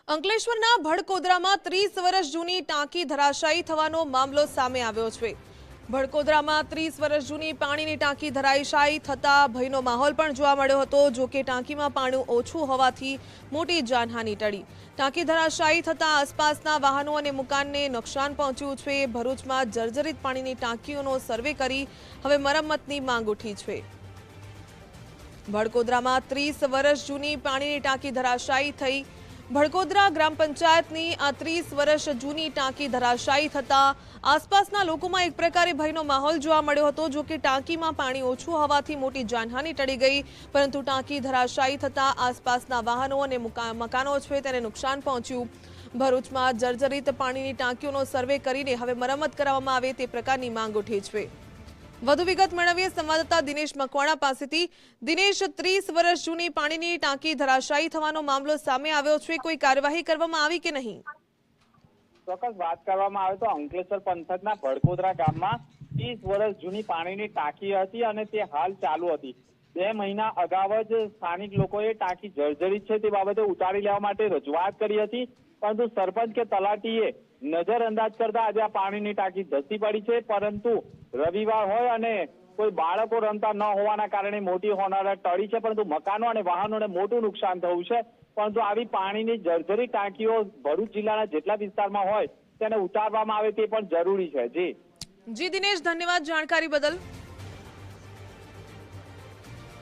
અંકલેશ્વરના ભડકોદરામાં 30 વર્ષ જૂની ટાંકી ધરાશાયી થવાનો મામલો સામે આવ્યો છે। ભડકોદરામાં 30 વર્ષ જૂની પાણીની ટાંકી ધરાશાયી થતા ભયનો માહોલ પણ જોવા મળ્યો હતો। જો કે ટાંકીમાં પાણી ઓછું હોવાથી મોટી જાનહાનિ ટળી। ટાંકી ધરાશાયી થતા આસપાસના વાહનો અને મકાનને નુકસાન પહોંચ્યું છે। ભરૂચમાં જર્જરિત પાણીની ટાંકીઓનો સર્વે કરી હવે મરમ્મતની માંગ ઉઠી છે। ભડકોદરામાં 30 વર્ષ જૂની પાણીની ટાંકી ધરાશાયી થઈ। ભડકોદરા ગ્રામ પંચાયતની આ 30 વર્ષ જૂની ટાંકી ધરાશાયી થતા આસપાસના લોકોમાં એક પ્રકારે ભયનો માહોલ જોવા મળ્યો હતો। જો કે ટાંકીમાં પાણી ઓછું હોવાથી મોટી જાનહાનિ ટળી ગઈ, પરંતુ ટાંકી ધરાશાયી થતા આસપાસના વાહનો અને મકાનો છે તેને નુકસાન પહોંચ્યું। ભરૂચમાં જર્જરિત પાણીની ટાંકીઓનો સર્વે કરીને હવે મરમ્મત કરવામાં આવે તે પ્રકારની માંગ ઉઠી છે। વધુ વિગત મેળવીએ સંવાદદાતા દિનેશ મકવાણા પાસેથી। દિનેશ, 30 વર્ષ જૂની પાણીની ટાંકી ધરાશાયી થવાનો મામલો સામે આવ્યો છે, કોઈ કાર્યવાહી કરવામાં આવી કે નહીં? ચોક્કસ વાત કરવામાં આવે તો અંકલેશ્વર પંથકના ભડકોદરા ગામમાં 30 વર્ષ જૂની પાણીની ટાંકી હતી અને તે હાલ ચાલુ હતી। 2 મહિના અગાઉ જ સ્થાનિક લોકોએ ટાંકી જર્જરિત છે તે બાબતે ઉતારી લેવા માટે રજૂઆત કરી હતી, પરંતુ સરપંચ કે તલાટીએ નજરઅંદાજ કરતા આજે આ પાણીની ટાંકી ધસી પડી છે। પરંતુ રવિવાર હોય અને કોઈ બાળકો રમતા ન હોવાના કારણે મોટી હોનારત ટળી છે, પરંતુ મકાનો અને વાહનોને મોટું નુકસાન થયું છે। પરંતુ આવી પાણીની જર્જરિત ટાંકીઓ ભરૂચ જિલ્લાના જેટલા વિસ્તારમાં હોય તેને ઉતારવામાં આવે તે પણ જરૂરી છે। જી દિનેશ, ધન્યવાદ જાણકારી બદલ।